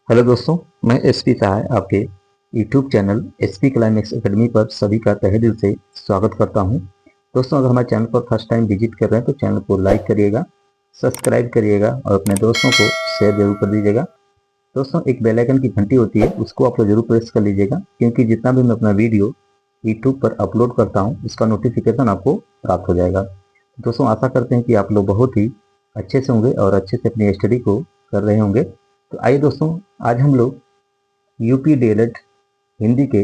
Hello दोस्तों, मैं SP सहाय आपके YouTube channel SP climax academy पर सभी का तहे दिल से स्वागत करता हूं। दोस्तों, अगर हमारे चैनल पर फर्स्ट टाइम विजिट कर रहे हैं तो चैनल को लाइक करिएगा, सब्सक्राइब करिएगा और अपने दोस्तों को शेयर जरूर कर दीजिएगा। दोस्तों, एक बेल आइकन की घंटी होती है, उसको आप लोग जरूर प्रेस कर लीजिएगा, क्योंकि जितना भी मैं अपना वीडियो यूट्यूब पर अपलोड करता हूँ उसका नोटिफिकेशन आपको प्राप्त हो जाएगा। दोस्तों, आशा करते हैं कि आप लोग बहुत ही अच्छे से होंगे और अच्छे से अपनी स्टडी को कर रहे होंगे। तो आइए दोस्तों, आज हम लोग यूपी डीएलएड हिंदी के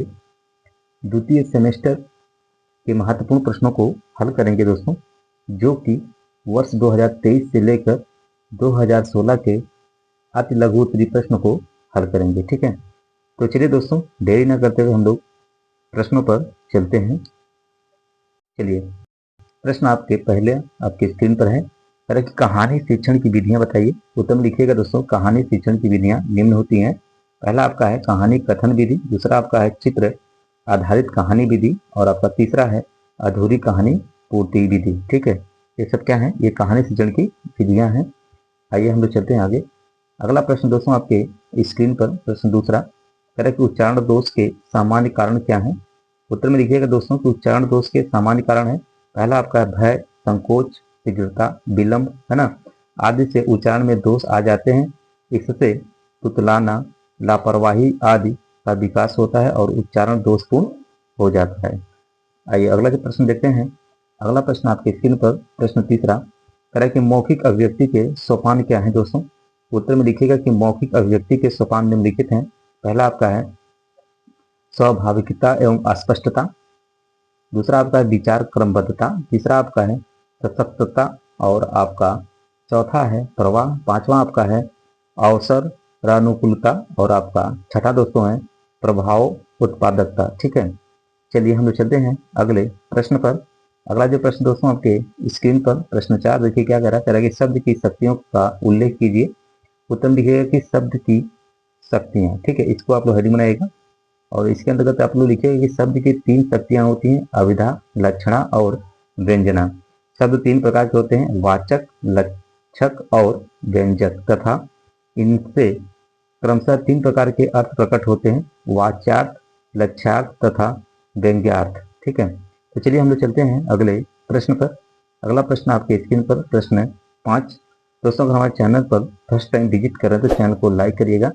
द्वितीय सेमेस्टर के महत्वपूर्ण प्रश्नों को हल करेंगे दोस्तों, जो कि वर्ष 2023 से लेकर 2016 के अति लघु उत्तरीय प्रश्न को हल करेंगे। ठीक है, तो चलिए दोस्तों, देरी न करते हुए हम लोग प्रश्नों पर चलते हैं। चलिए, प्रश्न आपके पहले आपकी स्क्रीन पर है। तरह की कहानी शिक्षण की विधियां बताइए। उत्तर में लिखिएगा दोस्तों, कहानी शिक्षण की विधियां निम्न होती हैं। पहला आपका है कहानी कथन विधि, दूसरा आपका है चित्र आधारित कहानी विधि और आपका तीसरा है अधूरी कहानी पूर्ति विधि। ठीक है, ये सब क्या है? ये कहानी शिक्षण की विधियां हैं। आइए हम लोग चलते हैं आगे। अगला प्रश्न दोस्तों आपके स्क्रीन पर, प्रश्न दूसरा, तरह के उच्चारण दोष के सामान्य कारण क्या है? उत्तर में लिखिएगा दोस्तों कि उच्चारण दोष के सामान्य कारण है, पहला आपका है भय, संकोच, शीघ्रता, विलंब, है ना, आदि से उच्चारण में दोष आ जाते हैं। इससे तुतलाना, लापरवाही आदि का विकास होता है और उच्चारण दोषपूर्ण हो जाता है। आइए अगला जो प्रश्न देखते हैं। अगला प्रश्न आपके स्क्रीन पर, प्रश्न तीसरा, तरह के मौखिक अभिव्यक्ति के सोपान क्या है दोस्तों? उत्तर में लिखिएगा कि मौखिक अभिव्यक्ति के सोपान निम्नलिखित हैं। पहला आपका है स्वाभाविकता एवं अस्पष्टता, दूसरा आपका है विचार क्रमबद्धता, तीसरा आपका है सशक्तता और आपका चौथा है प्रवाह, पांचवा आपका है अवसर अनुकूलता और आपका छठा दोस्तों है प्रभाव उत्पादकता। ठीक है, चलिए हम लोग चलते हैं अगले प्रश्न पर। अगला जो प्रश्न दोस्तों आपके स्क्रीन पर, प्रश्न 4, देखिए क्या कह रहा है। कह रहा है कि शब्द की शक्तियों का उल्लेख कीजिए। उत्तर लिखिएगा कि शब्द की शक्तियां। ठीक है, इसको आप लोग हेडिंग बनाइएगा और इसके अंतर्गत आप लोग लिखिएगा कि शब्द की 3 शक्तियां होती हैं, अविधा, लक्षणा और व्यंजना। शब्द 3 प्रकार के होते हैं, वाचक, लक्षक और व्यंजक, तथा इनसे क्रमशः 3 प्रकार के अर्थ प्रकट होते हैं, वाच्यार्थ, लक्ष्यार्थ तथा व्यंग्यार्थ। ठीक है, तो चलिए हम लोग चलते हैं अगले प्रश्न पर। अगला प्रश्न आपके स्क्रीन पर, प्रश्न 5। दोस्तों, अगर हमारे चैनल पर फर्स्ट टाइम विजिट कर रहे हैं तो चैनल को लाइक करिएगा,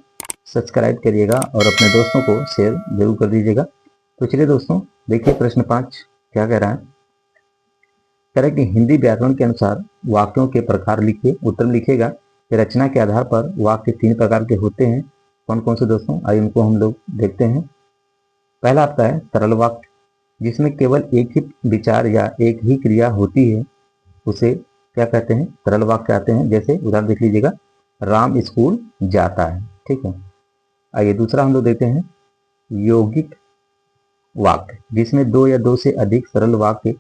सब्सक्राइब करिएगा और अपने दोस्तों को शेयर जरूर कर दीजिएगा। तो चलिए दोस्तों, देखिए प्रश्न 5 क्या कह रहा है। कह रहा है कि हिंदी व्याकरण के अनुसार वाक्यों के प्रकार लिखिए। उत्तर लिखिएगा कि रचना के आधार पर वाक्य 3 प्रकार के होते हैं। कौन कौन से दोस्तों? आइए उनको हम लोग देखते हैं। पहला आपका है सरल वाक्य, जिसमें केवल एक ही विचार या एक ही क्रिया होती है, उसे क्या कहते हैं? सरल वाक्य कहते हैं। जैसे उदाहरण देख लीजिएगा, राम स्कूल जाता है। ठीक है, आइए दूसरा हम लोग देखते हैं यौगिक वाक्य, जिसमें 2 या 2 से अधिक सरल वाक्य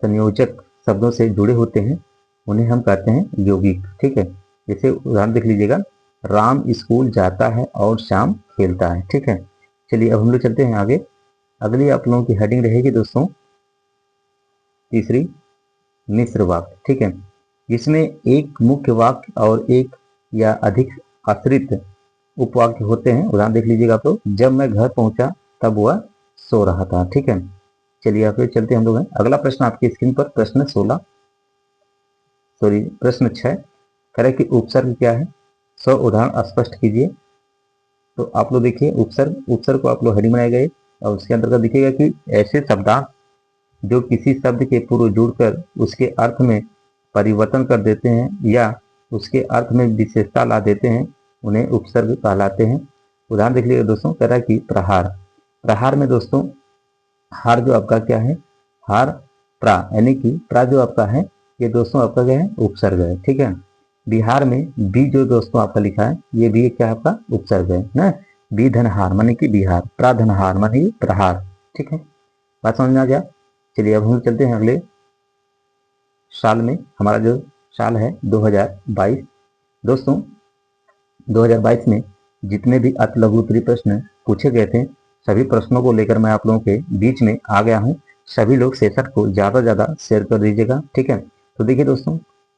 संयोजक शब्दों से जुड़े होते हैं, उन्हें हम कहते हैं यौगिक। ठीक है, जैसे उदाहरण देख लीजिएगा, राम स्कूल जाता है और श्याम खेलता है। ठीक है, चलिए अब हम लोग चलते हैं आगे। अगली आप लोगों की हेडिंग रहेगी दोस्तों तीसरी, मिश्र वाक्य। ठीक है, जिसमें एक मुख्य वाक्य और एक या अधिक आश्रित उपवाक्य होते हैं। उदाहरण देख लीजिएगा आप लोग, जब मैं घर पहुंचा तब वह सो रहा था। ठीक है, चलिए आप लोग चलते हैं हम लोग हैं। अगला प्रश्न आपकी स्क्रीन पर, प्रश्न 16, सॉरी प्रश्न 6, करें कि उपसर्ग क्या है? उदाहरण स्पष्ट कीजिए। तो आप लोग देखिए उपसर्ग को आप लोग हेडिंग बनाए गए और उसके अंतर्गत दिखेगा कि ऐसे शब्दार्थ जो किसी शब्द के पूर्व जुड़कर उसके अर्थ में परिवर्तन कर देते हैं या उसके अर्थ में विशेषता ला देते हैं, उन्हें उपसर्ग कहलाते हैं। उदाहरण देख लीजिए दोस्तों, कह रहा है कि प्रहार। प्रहार में दोस्तों हार जो आपका क्या है? हार प्रा, यानी कि प्रा जो आपका है ये दोस्तों आपका क्या है? उपसर्ग है। ठीक है, बिहार में बी जो दोस्तों आपका लिखा है, ये भी क्या आपका उपसर्ग है ना। बी धनहार माने कि बिहार, प्रा धनहार माने प्रहार। ठीक है, बात समझ में आ गया। चलिए अब हम चलते हैं अगले साल में। हमारा जो साल है 2022। दोस्तों 2022 में जितने भी अति लघु उत्तरीय प्रश्न पूछे गए थे, सभी प्रश्नों को लेकर मैं आप लोगों के बीच में आ गया हूं। सभी लोग सेशन को ज्यादा ज्यादा शेयर कर दीजिएगा। ठीक है, तो देखिए दोस्तों,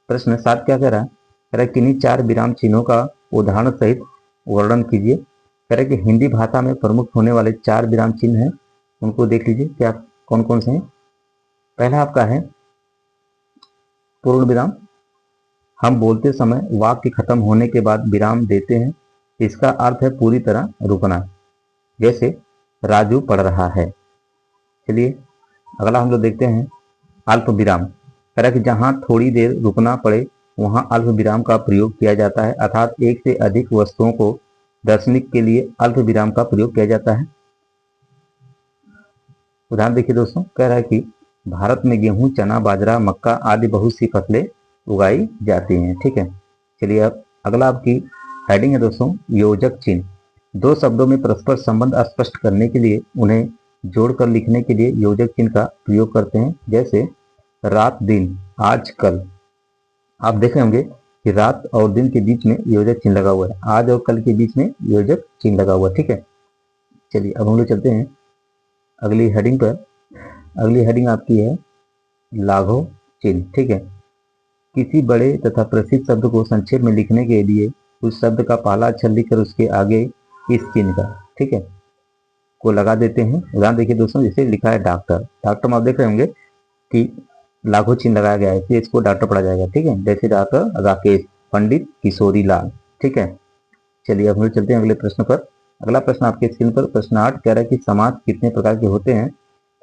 प्रश्न 7 क्या कह रहा है। कह रहा है किन्हीं 4 विराम चिन्हों का उदाहरण सहित वर्णन कीजिए। कह रहे कि हिंदी भाषा में प्रमुख होने वाले 4 विराम चिन्ह हैं, उनको देख लीजिए क्या कौन कौन से हैं। पहला आपका है पूर्ण विराम। हम बोलते समय वाक्य खत्म होने के बाद विराम देते हैं, इसका अर्थ है पूरी तरह रुकना, जैसे राजू पढ़ रहा है। चलिए अगला हम लोग देखते हैं अल्प विराम। कह रहा कि जहां थोड़ी देर रुकना पड़े वहां अल्प विराम का प्रयोग किया जाता है, अर्थात एक से अधिक वस्तुओं को दर्शने के लिए अल्प विराम का प्रयोग किया जाता है। उदाहरण देखिए दोस्तों, कह रहा है कि भारत में गेहूं, चना, बाजरा, मक्का आदि बहुत सी फसलें उगाई जाती हैं। ठीक है, चलिए अब अगला आपकी हेडिंग है दोस्तों योजक चिन्ह। दो शब्दों में परस्पर संबंध स्पष्ट करने के लिए उन्हें जोड़कर लिखने के लिए योजक चिन्ह का प्रयोग करते हैं, जैसे रात दिन, आज कल। आप देख रहे होंगे कि रात और दिन के बीच में योजक चिन्ह लगा हुआ है, आज और कल के बीच में योजक चिन्ह लगा हुआ है। ठीक है, चलिए अब हम लोग चलते हैं अगली हेडिंग पर। अगली हेडिंग आपकी है लाघव चिन्ह। ठीक है, किसी बड़े तथा प्रसिद्ध शब्द को संक्षेप में लिखने के लिए उस शब्द का पहला अक्षर लिखकर उसके आगे इस चिन्ह का, ठीक है, को लगा देते हैं। उदाहरण देखिए दोस्तों, जैसे लिखा है डॉक्टर, डॉक्टर में आप देख रहे होंगे कि लाघव चिन्ह लगाया गया है, इसलिए इसको डॉक्टर पढ़ा जाएगा। ठीक है, जैसे डॉक्टर राकेश, पंडित किशोरी लाल। ठीक है, चलिए अब हम चलते हैं अगले प्रश्न पर। अगला प्रश्न आपके स्क्रीन पर प्रश्न 8 कह रहा है कि समास कितने प्रकार के होते हैं।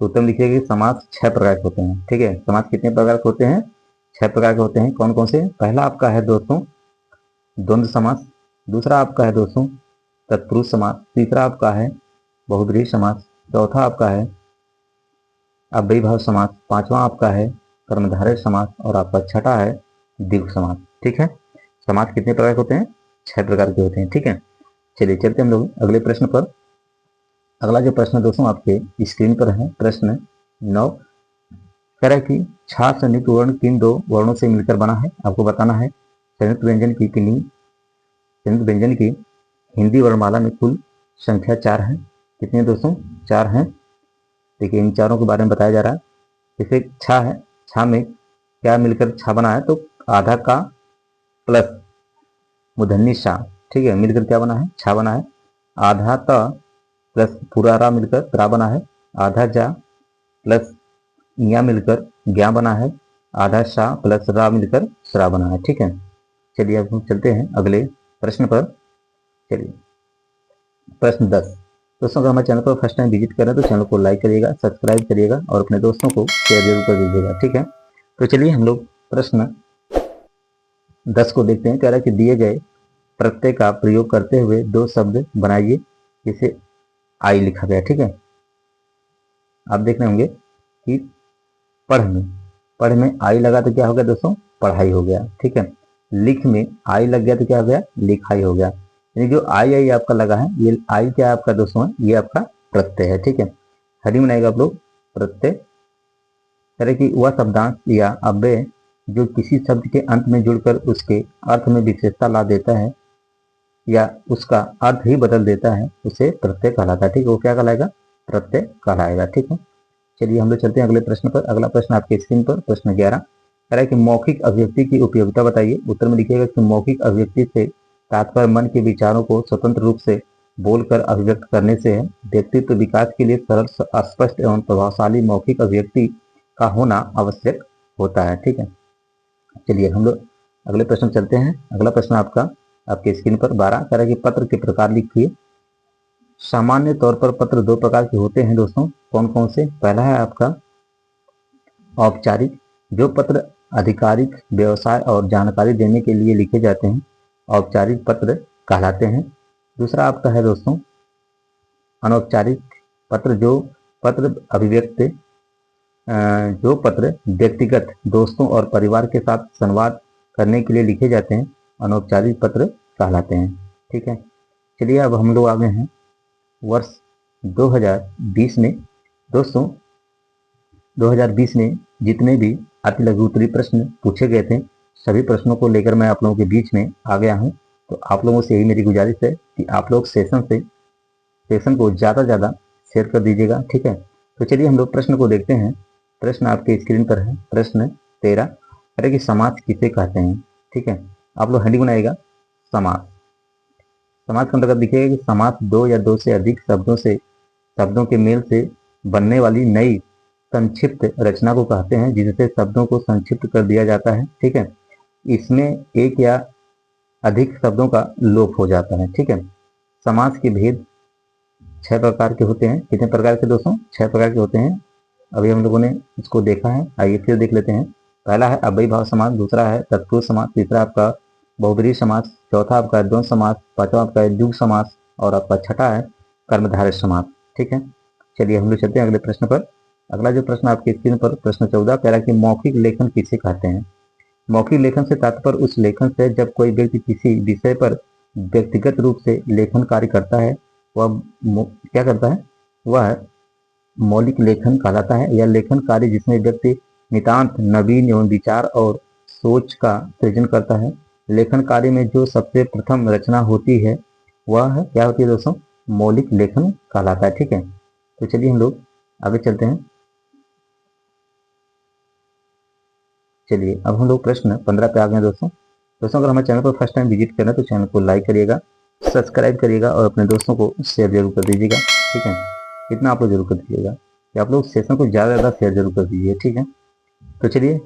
तो उत्तर लिखिएगा कि समास 6 प्रकार के होते हैं। ठीक है, समास कितने प्रकार के होते हैं? 6 प्रकार के होते हैं। कौन कौन से? पहला आपका है दोस्तों द्वंद्व समास, दूसरा आपका है दोस्तों तत्पुरुष समास, तीसरा आपका है बहुब्रीहि समास, चौथा आपका है अव्ययीभाव समास, पांचवा आपका है कर्मधारय समास और आपका छठा है दीर्घ समास। ठीक है, समास कितने प्रकार के होते हैं? 6 प्रकार के होते हैं। ठीक है, चलिए चलते हम लोग अगले प्रश्न पर। अगला जो प्रश्न दोस्तों आपके स्क्रीन पर है प्रश्न 9 कह रहा है कि छा संयुक्त वर्ण किन 2 वर्णों से मिलकर बना है। आपको बताना है संयुक्त व्यंजन की किन्हीं संयुक्त व्यंजन की हिंदी वर्णमाला में कुल संख्या 4 है। कितने दोस्तों? 4 हैं। देखिए इन चारों के बारे में बताया जा रहा है। जैसे छा है, छा में क्या मिलकर छा बना है? तो आधा का प्लस मूर्धन्य शा, ठीक है, मिलकर क्या बना है? छा बना है। आधा त प्लस पूरा रा मिलकर त्रा बना है। आधा जा प्लस या मिलकर ज्ञा बना है। आधा शा प्लस रा मिलकर श्रा बना है। ठीक है, चलिए अब हम चलते हैं अगले प्रश्न पर। चलिए प्रश्न 10 दोस्तों, अगर हमारे चैनल पर फर्स्ट टाइम विजिट करें तो चैनल को लाइक करिएगा, सब्सक्राइब करिएगा और अपने दोस्तों को शेयर जरूर कर दीजिएगा। ठीक है, तो चलिए हम लोग प्रश्न 10 को देखते हैं। कह रहा है कि दिए गए प्रत्यय का प्रयोग करते हुए 2 शब्द बनाइए। जैसे आई लिखा गया। ठीक है, आप देख रहे होंगे कि पढ़ में आई लगा तो क्या हो गया दोस्तों? पढ़ाई हो गया। ठीक है, लिख में आई लग गया तो क्या हो गया? लिखाई हो गया। यानी जो आई आपका लगा है, ये आई क्या है आपका दोस्तों? ये आपका प्रत्यय है। ठीक है, हेडिंग बनाएगा आप लोग प्रत्यय। तरह की वह शब्दांश या अव्यय जो किसी शब्द के अंत में जुड़कर उसके अर्थ में विशेषता ला देता है या उसका अर्थ ही बदल देता है, उसे प्रत्यय कहलाता है। ठीक है, वो क्या कहलाएगा? प्रत्यय कहलाएगा। ठीक है, चलिए हम लोग चलते हैं अगले प्रश्न पर। अगला प्रश्न आपके स्क्रीन पर प्रश्न 11 कह रहा है कि मौखिक अभिव्यक्ति की उपयोगिता बताइए। उत्तर में लिखिएगा कि मौखिक अभिव्यक्ति से तात्पर्य मन के विचारों को स्वतंत्र रूप से बोलकर अभिव्यक्त करने से है। व्यक्तित्व विकास के लिए सरल, स्पष्ट एवं प्रभावशाली मौखिक अभिव्यक्ति का होना आवश्यक होता है। ठीक है, चलिए हम लोग अगले प्रश्न चलते हैं। अगला प्रश्न आपका आपके स्क्रीन पर 12 कह रहा है कि पत्र के प्रकार लिखिए। सामान्य तौर पर पत्र 2 प्रकार के होते हैं दोस्तों। कौन कौन से? पहला है आपका औपचारिक, जो पत्र आधिकारिक, व्यवसाय और जानकारी देने के लिए लिखे जाते हैं, औपचारिक पत्र कहलाते हैं। दूसरा आपका है दोस्तों अनौपचारिक पत्र, जो पत्र व्यक्तिगत, दोस्तों और परिवार के साथ संवाद करने के लिए लिखे जाते हैं, अनौपचारिक पत्र कहलाते हैं। ठीक है, चलिए अब हम लोग आ गए हैं वर्ष 2020 में। दोस्तों 2020 में जितने भी अति लघु उत्तरीय प्रश्न पूछे गए थे, सभी प्रश्नों को लेकर मैं आप लोगों के बीच में आ गया हूं। तो आप लोगों से यही मेरी गुजारिश है कि आप लोग सेशन को ज़्यादा से ज़्यादा शेयर कर दीजिएगा। ठीक है, तो चलिए हम लोग प्रश्न को देखते हैं। प्रश्न आपके स्क्रीन पर है प्रश्न 13 अरे कि समास किसे कहते हैं। ठीक है, आप लोग हेडिंग बनाइएगा समास। समास के अंतर्गत लिखिएगा कि समास दो या दो से अधिक शब्दों के मेल से बनने वाली नई संक्षिप्त रचना को कहते हैं, जिससे शब्दों को संक्षिप्त कर दिया जाता है। ठीक है, इसमें एक या अधिक शब्दों का लोप हो जाता है। ठीक है, समास के भेद 6 प्रकार के होते हैं। कितने प्रकार के दोस्तों? 6 प्रकार के होते हैं। अभी हम लोगों ने इसको देखा है, आइए फिर देख लेते हैं। पहला है अव्ययी भाव समास, दूसरा है तत्पुरुष समास, तीसरा आपका बहुब्रीहि समास, चौथा आपका द्वंद्व समास, पांचवा आपका है द्विगु समास और आपका छठा है कर्मधारय समास। ठीक है, चलिए हम लोग चलते हैं अगले प्रश्न पर। अगला जो प्रश्न आपके स्क्रीन पर प्रश्न 14 कह रहा है कि मौखिक लेखन किसे कहते हैं? मौखिक लेखन से तात्पर्य उस लेखन से जब कोई व्यक्ति किसी विषय पर व्यक्तिगत रूप से लेखन कार्य करता है, वह क्या करता है? वह मौलिक लेखन कहलाता है। यह लेखन कार्य जिसमें व्यक्ति नितांत नवीन एवं विचार और सोच का सृजन करता है। लेखन कार्य में जो सबसे प्रथम रचना होती है वह क्या होती है दोस्तों? मौलिक लेखन कहलाता है। ठीक है, तो चलिए हम लोग आगे चलते हैं। चलिए अब हम लोग प्रश्न 15 पे आ गए दोस्तों। अगर हमारे चैनल पर फर्स्ट टाइम विजिट करना है तो चैनल को लाइक करिएगा, सब्सक्राइब करिएगा और अपने दोस्तों को शेयर जरूर कर दीजिएगा। ठीक है, इतना आप लोग जरूर कर दीजिएगा कि आप लोग सेशन को ज़्यादा से ज़्यादा शेयर जरूर कर दीजिए। ठीक है, तो चलिए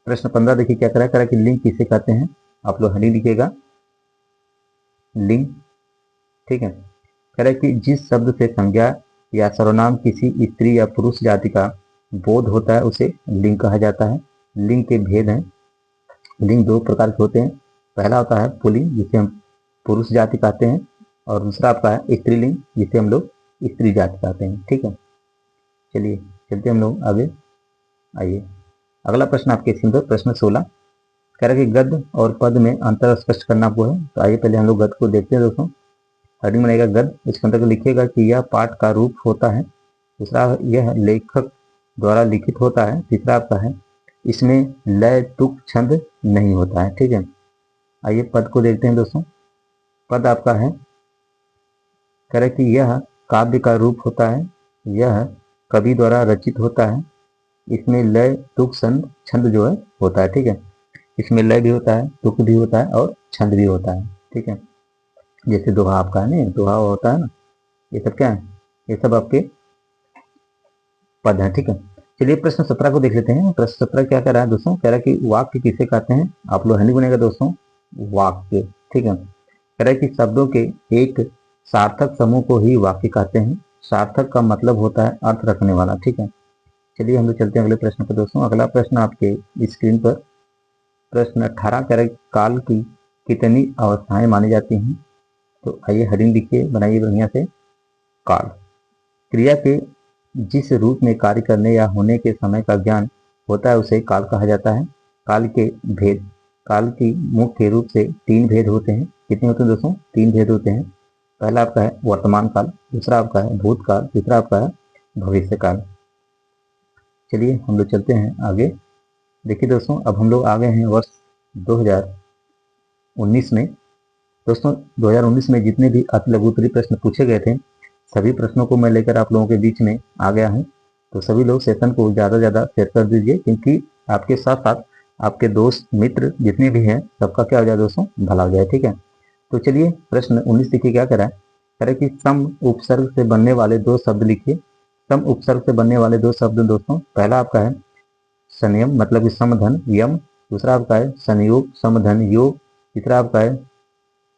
प्रश्न 15 देखिए क्या करा कि लिंग किसे कहते हैं? आप लोग हनी लिखिएगा, लिंग। ठीक है, कह रहा है कि जिस शब्द से संज्ञा या सर्वनाम किसी स्त्री या पुरुष जाति का बोध होता है उसे लिंग कहा जाता है। लिंग के भेद हैं। लिंग 2 प्रकार के होते हैं। पहला होता है पुल्लिंग, जिसे हम पुरुष जाति कहते हैं, और दूसरा आपका है स्त्रीलिंग, जिसे हम लोग स्त्री जाति कहते हैं। ठीक है, चलिए चलते हम लोग आगे। आइए अगला प्रश्न आपके स्क्रीन पर प्रश्न 16 कह रहा है कि गद्य और पद में अंतर स्पष्ट करना आपको है। तो आइए पहले हम लोग गद्य को देखते हैं दोस्तों। हेडिंग बनेगा गद्य, इसके अंदर लिखिएगा कि यह पाठ का रूप होता है। दूसरा यह लेखक द्वारा लिखित होता है। तीसरा आपका है इसमें लय तुक छंद नहीं होता है। ठीक है, आइए पद को देखते हैं दोस्तों। पद आपका है कह रहे कि यह काव्य का रूप होता है, यह कवि द्वारा रचित होता है, इसमें लय तुक छंद जो है होता है। ठीक है, इसमें लय भी होता है, तुक भी होता है और छंद भी होता है। ठीक है, जैसे दोहा आपका है ना, दोहा होता है ना, ये सब क्या है? ये सब आपके पद है। ठीक है, चलिए प्रश्न 17 को देख लेते हैं। प्रश्न 17 क्या कह रहा है दोस्तों? कह रहा है कि वाक्य किसे कहते हैं? आप लोग हैंडी बनेगा दोस्तों, वाक्य। ठीक है, कह रहा है कि शब्दों के एक सार्थक समूह को ही वाक्य कहते हैं। सार्थक का मतलब होता है अर्थ रखने वाला। ठीक है, चलिए हम लोग चलते हैं अगले प्रश्न पर दोस्तों। अगला प्रश्न आपके स्क्रीन पर प्रश्न 18 कह रहा है काल की कितनी अवस्थाएं मानी जाती हैं? तो आइए हेडिंग लिखिए, बनाइए बढ़िया से। काल क्रिया के जिस रूप में कार्य करने या होने के समय का ज्ञान होता है उसे काल कहा जाता है। काल के भेद, काल की मुख्य रूप से 3 भेद होते हैं। कितने होते हैं दोस्तों? 3 भेद होते हैं। पहला आपका है वर्तमान काल, दूसरा आपका है भूतकाल, तीसरा आपका है भविष्य काल। चलिए हम लोग चलते हैं आगे। देखिए दोस्तों, अब हम लोग आ गए हैं वर्ष 2019 में। दोस्तों 2019 में जितने भी अति लघु उत्तरीय प्रश्न पूछे गए थे सभी प्रश्नों को मैं लेकर आप लोगों के बीच में आ गया हूं। तो सभी लोग सेशन को ज़्यादा से ज़्यादा शेयर कर दीजिए, क्योंकि आपके साथ साथ आपके दोस्त मित्र जितने भी हैं सबका क्या हो जाए दोस्तों? भला हो जाए। ठीक है, तो चलिए प्रश्न 19 देखिए क्या कह रहा है। कह रहा है कि सम उपसर्ग से बनने वाले 2 शब्द लिखिए। सम उपसर्ग से बनने वाले 2 शब्द दोस्तों, पहला आपका है संयम मतलब कि समधन यम, दूसरा आपका है संयोग समधन योग, तीसरा आपका है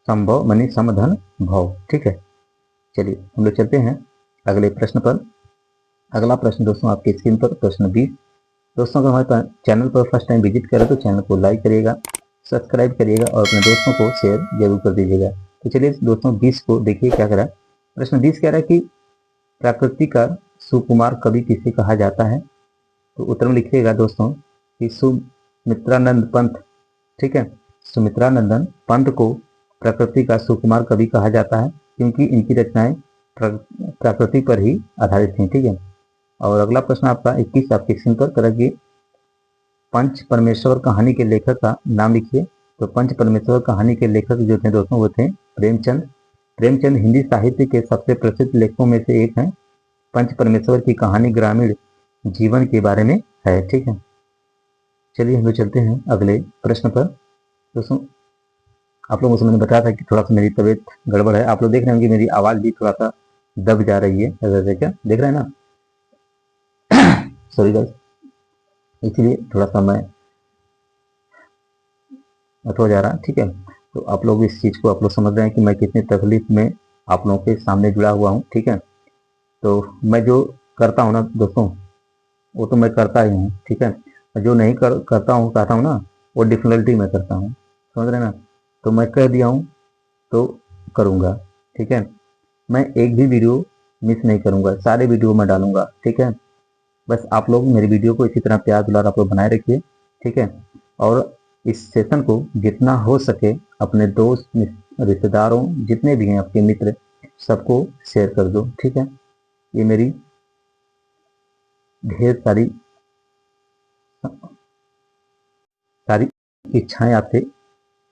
संभव मानी समधन भव। ठीक है, चलिए हम लोग चलते हैं अगले प्रश्न पर। अगला प्रश्न दोस्तों आपके स्क्रीन पर प्रश्न 20। दोस्तों अगर हमारे चैनल पर फर्स्ट टाइम विजिट करें तो चैनल को लाइक करिएगा, सब्सक्राइब करिएगा और अपने दोस्तों को शेयर जरूर कर दीजिएगा। तो चलिए दोस्तों 20 को देखिए क्या कह रहा है। प्रश्न 20 कह रहा है कि प्रकृति का सुकुमार कवि किसे कहा जाता है? तो उत्तर में लिखिएगा दोस्तों कि सुमित्रानंद पंत। ठीक है, सुमित्रानंदन पंत को प्रकृति का सुकुमार कवि कहा जाता है, क्योंकि इनकी रचनाएं प्रकृति पर ही आधारित थी। ठीक है, और अगला प्रश्न आपका 21 आपके स्क्रीन पर तरह की पंच परमेश्वर कहानी के लेखक का नाम लिखिए। तो पंच परमेश्वर कहानी के लेखक जो थे दोस्तों वो थे प्रेमचंद। प्रेमचंद हिंदी साहित्य के सबसे प्रसिद्ध लेखकों में से एक हैं। पंच परमेश्वर की कहानी ग्रामीण जीवन के बारे में है। ठीक है, चलिए हम लोग चलते हैं अगले प्रश्न पर दोस्तों। आप लोगों से मैंने बताया था कि थोड़ा सा मेरी तबीयत गड़बड़ है। आप लोग देख रहे होंगे मेरी आवाज़ भी थोड़ा सा दब जा रही है, ऐसे क्या देख रहे हैं ना, सॉरी गाइस, इसलिए थोड़ा सा मैं हो जा रहा है, ठीक है। तो आप लोग इस चीज़ को आप लोग समझ रहे हैं कि मैं कितनी तकलीफ में आप लोगों के सामने जुड़ा हुआ हूँ, ठीक है। तो मैं जो करता हूँ ना दोस्तों, वो तो मैं करता ही हूँ, ठीक है। जो नहीं करता हूँ, कहता हूँ ना, वो डिफिकल्टी में करता हूँ, समझ रहे हैं ना। तो मैं कह दिया हूँ तो करूँगा, ठीक है। मैं एक भी वीडियो मिस नहीं करूँगा, सारे वीडियो मैं डालूंगा, ठीक है। बस आप लोग मेरी वीडियो को इसी तरह प्यार दुलार आप लोग बनाए रखिए, ठीक है। और इस सेशन को जितना हो सके अपने दोस्त रिश्तेदारों जितने भी हैं आपके मित्र सबको शेयर कर दो, ठीक है। ये मेरी ढेर सारी सारी इच्छाएं आपसे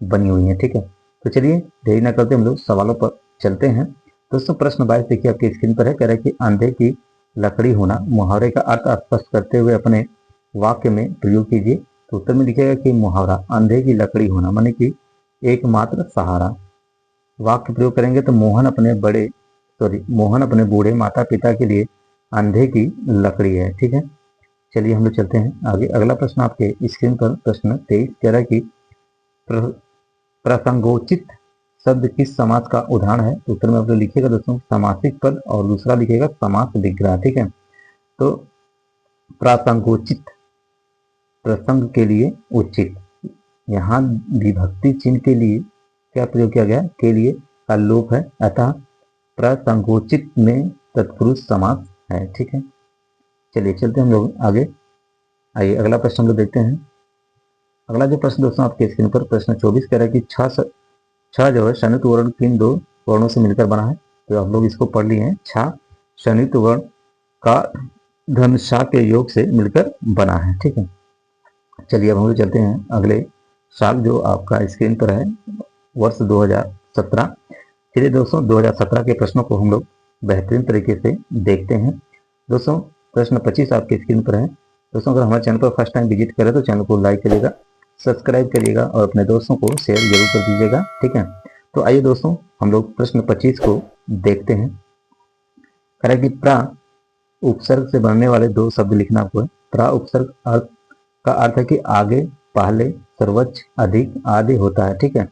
बनी हुई हैं, ठीक है। तो चलिए देरी न करते हम लोग सवालों पर चलते हैं। दोस्तों प्रश्न 22 देखिए आपकी स्क्रीन पर है, कह रहा है कि अंधे की लकड़ी होना मुहावरे का अर्थ स्पष्ट करते हुए अपने वाक्य में प्रयोग कीजिए। तो उत्तर में लिखेगा कि मुहावरा अंधे की लकड़ी होना माने कि एकमात्र सहारा। वाक्य प्रयोग करेंगे तो मोहन अपने बूढ़े माता पिता के लिए अंधे की लकड़ी है, ठीक है। चलिए हम लोग चलते हैं आगे। अगला प्रश्न आपके स्क्रीन पर प्रश्न 23 कह रहा है कि प्रसंगोचित शब्द किस समास का उदाहरण है। तो उत्तर में आप लोग लिखिएगा दोस्तों समासिक पद और दूसरा लिखिएगा समास विग्रह, ठीक है। तो प्रासंगोचित प्रसंग के लिए उचित, यहाँ विभक्ति चिन्ह के लिए क्या प्रयोग किया गया, के लिए का लोप है, अतः प्रसंगोचित में तत्पुरुष समास है, ठीक है। चलिए चलते हम लोग आगे। आइए अगला प्रश्न हम लोग देखते हैं। अगला जो प्रश्न दोस्तों आपके स्क्रीन पर प्रश्न 24 कह रहा है कि छह जो है शनित वर्ण किन दो वर्णों से मिलकर बना है। तो आप लोग इसको पढ़ लिए हैं, छह शनित वर्ण का धन शाह के योग से मिलकर बना है, ठीक है। चलिए अब हम लोग चलते हैं अगले साल जो आपका स्क्रीन पर है, वर्ष 2017। चलिए दोस्तों 2017 के प्रश्नों को हम लोग बेहतरीन तरीके से देखते हैं। दोस्तों प्रश्न 25 आपके स्क्रीन पर है। दोस्तों अगर हमारे चैनल पर फर्स्ट टाइम विजिट करें तो चैनल को लाइक करिएगा, सब्सक्राइब करिएगा और अपने दोस्तों को शेयर जरूर कर दीजिएगा, ठीक है। तो आइए दोस्तों हम लोग प्रश्न 25 को देखते हैं। कह रहा है कि प्रा उपसर्ग से बनने वाले दो शब्द लिखना आपको है। प्रा उपसर्ग का अर्थ है कि आगे, पहले, सर्वोच्च, अधिक आदि होता है, ठीक है।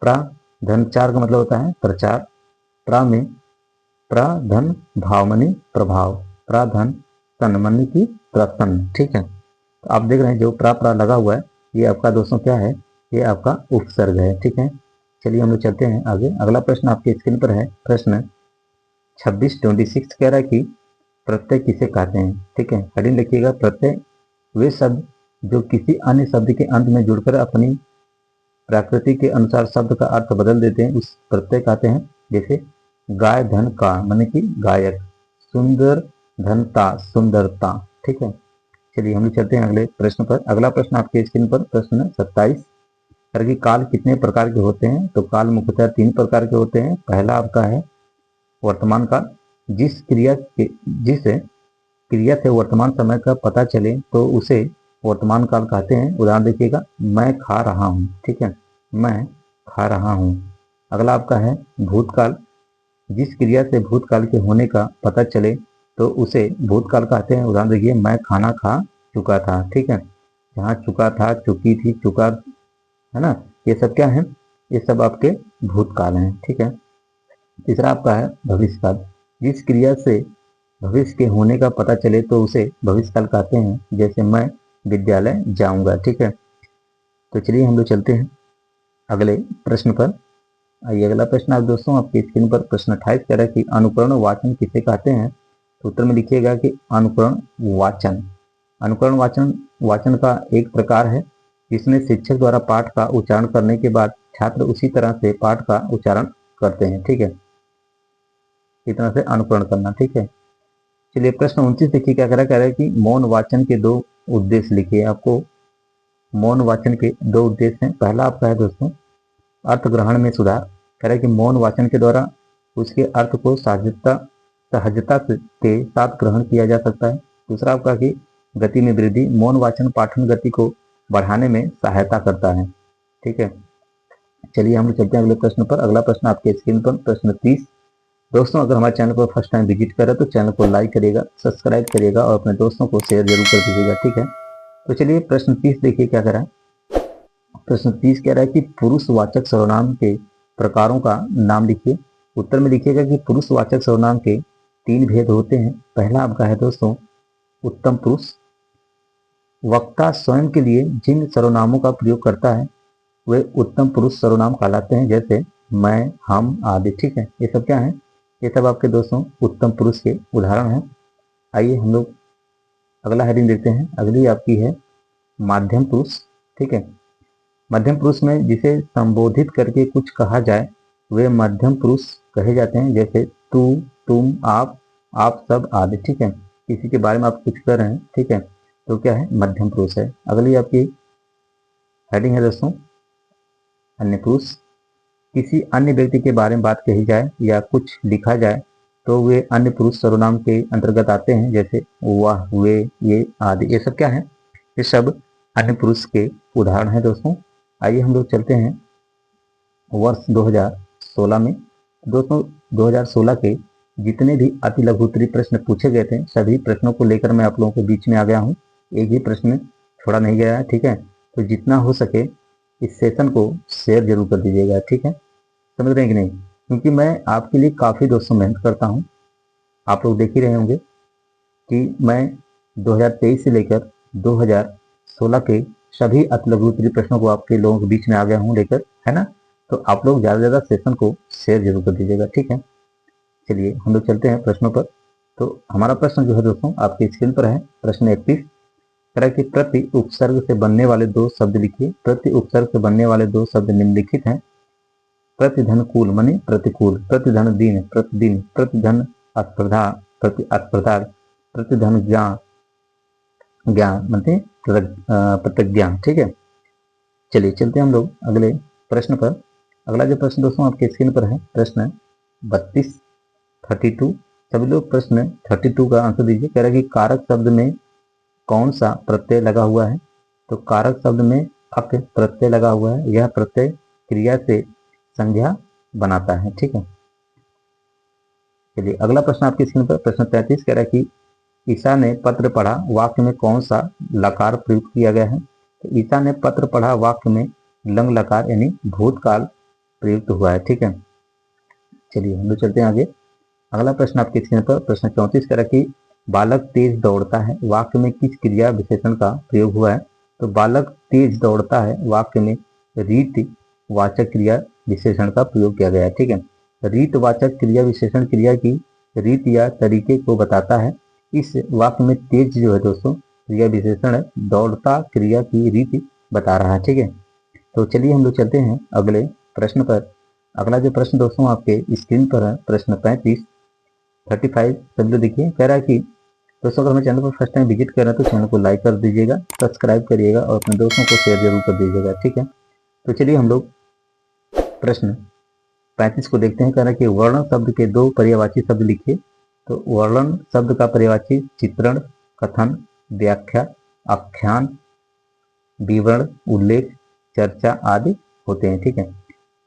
प्रा धन चार का मतलब होता है प्रचार। प्रा में प्रा धन भावमनी प्रभाव, प्रा धन तन्मनी की प्रसन्न, ठीक है। तो आप देख रहे हैं जो प्रा लगा हुआ है ये आपका दोस्तों क्या है, ये आपका उपसर्ग है, ठीक है। चलिए हम लोग चलते हैं आगे। अगला प्रश्न आपके स्क्रीन पर है प्रश्न 26 कह रहा है कि प्रत्यय किसे कहते हैं, ठीक है। हेडिंग लिखिएगा प्रत्यय वे शब्द जो किसी अन्य शब्द के अंत में जुड़कर अपनी प्रकृति के अनुसार शब्द का अर्थ बदल देते हैं, उस प्रत्यय कहते हैं। जैसे गाय धन का माने कि गायक, सुंदर धनता सुंदरता, ठीक है। चलिए हम लोग चलते हैं अगले प्रश्न पर। अगला प्रश्न आपके स्क्रीन पर प्रश्न 27 कि काल कितने प्रकार के होते हैं। तो काल मुख्यतः 3 प्रकार के होते हैं। पहला आपका है वर्तमान काल, जिस क्रिया से वर्तमान समय का पता चले तो उसे वर्तमान काल कहते हैं। उदाहरण देखिएगा मैं खा रहा हूँ, ठीक है, मैं खा रहा हूँ। अगला आपका है भूतकाल, जिस क्रिया से भूतकाल के होने का पता चले तो उसे भूतकाल कहते हैं। उदाहरण देखिए मैं खाना खा चुका था, ठीक है। जहाँ चुका था, चुकी थी, चुका है ना, ये सब क्या है, ये सब आपके भूतकाल हैं, ठीक है। तीसरा आपका है भविष्यकाल, जिस क्रिया से भविष्य के होने का पता चले तो उसे भविष्यकाल कहते हैं। जैसे मैं विद्यालय जाऊंगा, ठीक है। तो चलिए हम लोग चलते हैं अगले प्रश्न पर। आइए अगला प्रश्न आप दोस्तों आपकी स्क्रीन पर प्रश्न 28 कह रहा है कि अनुकरण वाचन किसे कहते हैं। तो उत्तर में लिखिएगा कि अनुकरण वाचन। अनुकरण वाचन का एक प्रकार है जिसमें शिक्षक द्वारा पाठ का उच्चारण करने के बाद छात्र उसी तरह से पाठ का उच्चारण करते हैं, ठीक है। इस तरह से अनुकरण करना, ठीक है। चलिए प्रश्न 29 देखिए क्या कह रहा है कि मौन वाचन के 2 उद्देश्य लिखिए। आपको मौन वाचन के 2 उद्देश्य हैं। पहला आपका है दोस्तों अर्थ ग्रहण में सुधार। कह रहा है कि मौन वाचन के द्वारा उसके अर्थ को सहजता के साथ ग्रहण किया जा सकता है। दूसरा आपका कि गति में वृद्धि, मौन वाचन पाठन गति को बढ़ाने में सहायता करता है, ठीक है। चलिए हम लोग चलते हैं अगले प्रश्न पर। अगला प्रश्न आपके स्क्रीन पर प्रश्न 30। दोस्तों अगर हमारे चैनल पर फर्स्ट टाइम विजिट कर रहे हैं तो चैनल को लाइक करिएगा, सब्सक्राइब करिएगा और अपने दोस्तों को शेयर जरूर कर दीजिएगा, ठीक है। तो चलिए प्रश्न 30 देखिए क्या कह रहा है। प्रश्न 30 कह रहा है कि पुरुषवाचक सर्वनाम के प्रकारों का नाम लिखिए। उत्तर में लिखिएगा कि पुरुषवाचक सर्वनाम के 3 भेद होते हैं। पहला आपका है दोस्तों उत्तम पुरुष। वक्ता स्वयं के लिए जिन सर्वनामों का प्रयोग करता है वे उत्तम पुरुष सर्वनाम कहलाते हैं, जैसे मैं, हम आदि, ठीक है। ये सब क्या है? ये सब आपके दोस्तों उत्तम पुरुष के उदाहरण हैं। आइए हम लोग अगला हेडिंग देखते हैं। अगली आपकी है माध्यम पुरुष, ठीक है। मध्यम पुरुष में जिसे संबोधित करके कुछ कहा जाए वे मध्यम पुरुष कहे जाते हैं, जैसे तू, तुम, आप सब आदि, ठीक है। किसी के बारे में आप कुछ कर रहे हैं, ठीक है, तो क्या है? मध्यम पुरुष है। अगली आपकी हेडिंग है दोस्तों अन्य पुरुष। किसी अन्य व्यक्ति के बारे में बात कही जाए या कुछ लिखा जाए तो वे अन्य पुरुष सर्वनाम के अंतर्गत आते हैं, जैसे वह, वे, ये आदि। ये सब क्या है? ये सब अन्य पुरुष के उदाहरण हैं दोस्तों। आइए हम लोग चलते हैं वर्ष 2016 में। दोस्तों 2016 के जितने भी अति लघु उत्तरीय प्रश्न पूछे गए थे सभी प्रश्नों को लेकर मैं आप लोगों के बीच में आ गया हूँ। एक भी प्रश्न छोड़ा नहीं गया है, ठीक है। तो जितना हो सके इस सेशन को शेयर जरूर कर दीजिएगा, ठीक है। समझ रहे हैं कि नहीं? क्योंकि मैं आपके लिए काफ़ी दोस्तों मेहनत करता हूँ। आप लोग देख ही रहे होंगे कि मैं 2023 से लेकर 2016 के सभी अति लघु उत्तरीय प्रश्नों को आपके लोगों के बीच में आ गया हूँ लेकर, है ना। तो आप लोग ज़्यादा से ज़्यादा सेशन को शेयर जरूर कर दीजिएगा, ठीक है। चलिए हम लोग चलते हैं प्रश्नों पर। तो हमारा प्रश्न जो है दोस्तों आपकी स्क्रीन पर है। प्रश्न 31 तरह की प्रति उपसर्ग से बनने वाले 2 शब्द लिखिए। प्रति उपसर्ग से बनने वाले 2 शब्द निम्नलिखित हैं। प्रतिधनकूल मने प्रतिकूल, प्रतिधन दीन प्रतिदिन, प्रतिधन स्पर्धा प्रतिस्पर्धा, प्रतिधन ज्ञान ज्ञान मते प्रतिज्ञा, ठीक है। चलिए चलते हैं हम लोग अगले प्रश्न पर। अगला जो प्रश्न दोस्तों आपके स्क्रीन पर है प्रश्न 32 32। सभी लोग प्रश्न 32 का आंसर दीजिए। कह रहा है कि कारक शब्द में कौन सा प्रत्यय लगा हुआ है? तो कारक शब्द में अक प्रत्यय लगा हुआ है। यह प्रत्यय क्रिया से संज्ञा बनाता है, ठीक है। चलिए अगला प्रश्न आपकी स्क्रीन पर प्रश्न 33 कह रहा है कि ईसा ने पत्र पढ़ा वाक्य में कौन सा लकार प्रयुक्त किया गया है? तो ईसा ने पत्र पढ़ा वाक्य में लंग लकार यानी भूतकाल प्रयुक्त हुआ है, ठीक है। चलिए हम लोग चलते हैं आगे। अगला प्रश्न आपके स्क्रीन पर प्रश्न 34 कह रहा है कि बालक तेज दौड़ता है वाक्य में किस क्रिया विशेषण का प्रयोग हुआ है? तो बालक तेज दौड़ता है वाक्य में रीति वाचक क्रिया विशेषण का प्रयोग किया गया है, ठीक है। रीतवाचक क्रिया विशेषण क्रिया की रीति या तरीके को बताता है। इस वाक्य में तेज जो है दोस्तों क्रिया विशेषण है, दौड़ता क्रिया की रीति बता रहा है, ठीक है। तो चलिए हम लोग चलते हैं अगले प्रश्न पर। अगला जो प्रश्न दोस्तों आपके स्क्रीन पर है प्रश्न 35 सभी लोग देखिए। कह रहा है कि दोस्तों अगर हमारे चैनल पर फर्स्ट टाइम विजिट कर रहे हैं तो चैनल को लाइक कर दीजिएगा, सब्सक्राइब करिएगा और अपने दोस्तों को शेयर जरूर कर दीजिएगा, ठीक है। तो चलिए हम लोग प्रश्न 35 को देखते हैं। कह रहा है कि वर्ण शब्द के 2 पर्यायवाची शब्द लिखिए। तो वर्ण शब्द का पर्यायवाची चित्रण, कथन, व्याख्या, आख्यान, विवरण, उल्लेख, चर्चा आदि होते हैं, ठीक है।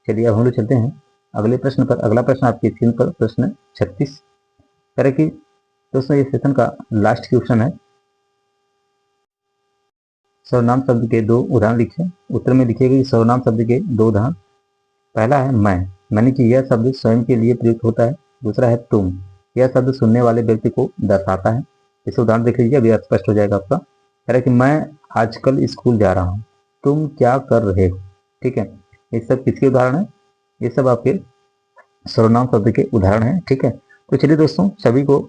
चलिए अब हम लोग चलते हैं अगले प्रश्न पर। अगला प्रश्न आपकी स्क्रीन पर प्रश्न 36 कह रहा है कि दोस्तों ये सेशन का लास्ट क्वेश्चन है। सर्वनाम शब्द के 2 उदाहरण लिखिए। उत्तर में लिखिएगा कि सर्वनाम शब्द के 2 उदाहरण। पहला है मैं, माने कि यह शब्द स्वयं के लिए प्रयुक्त होता है। दूसरा है तुम, यह शब्द सुनने वाले व्यक्ति को दर्शाता है। इसे उदाहरण देख लीजिए, अभी स्पष्ट हो जाएगा आपका। कह रहा है कि मैं आजकल स्कूल जा रहा हूँ, तुम क्या कर रहे हो, ठीक है। ये सब किसके उदाहरण है? ये सब आपके सर्वनाम शब्द के उदाहरण हैं, ठीक है। तो चलिए दोस्तों सभी को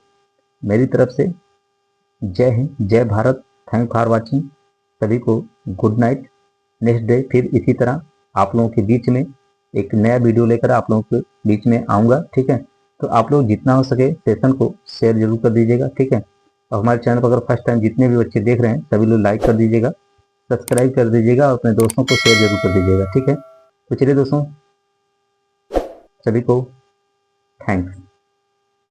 मेरी तरफ से जय हिंद, जय भारत, थैंक फॉर वॉचिंग। सभी को गुड नाइट। नेक्स्ट डे फिर इसी तरह आप लोगों के बीच में एक नया वीडियो लेकर आप लोगों के बीच में आऊँगा, ठीक है। तो आप लोग जितना हो सके सेशन को शेयर जरूर कर दीजिएगा, ठीक है। और हमारे चैनल पर अगर फर्स्ट टाइम जितने भी बच्चे देख रहे हैं सभी लोग लाइक कर दीजिएगा, सब्सक्राइब कर दीजिएगा और अपने दोस्तों को शेयर जरूर कर दीजिएगा, ठीक है। तो चलिए दोस्तों सभी को थैंक्स।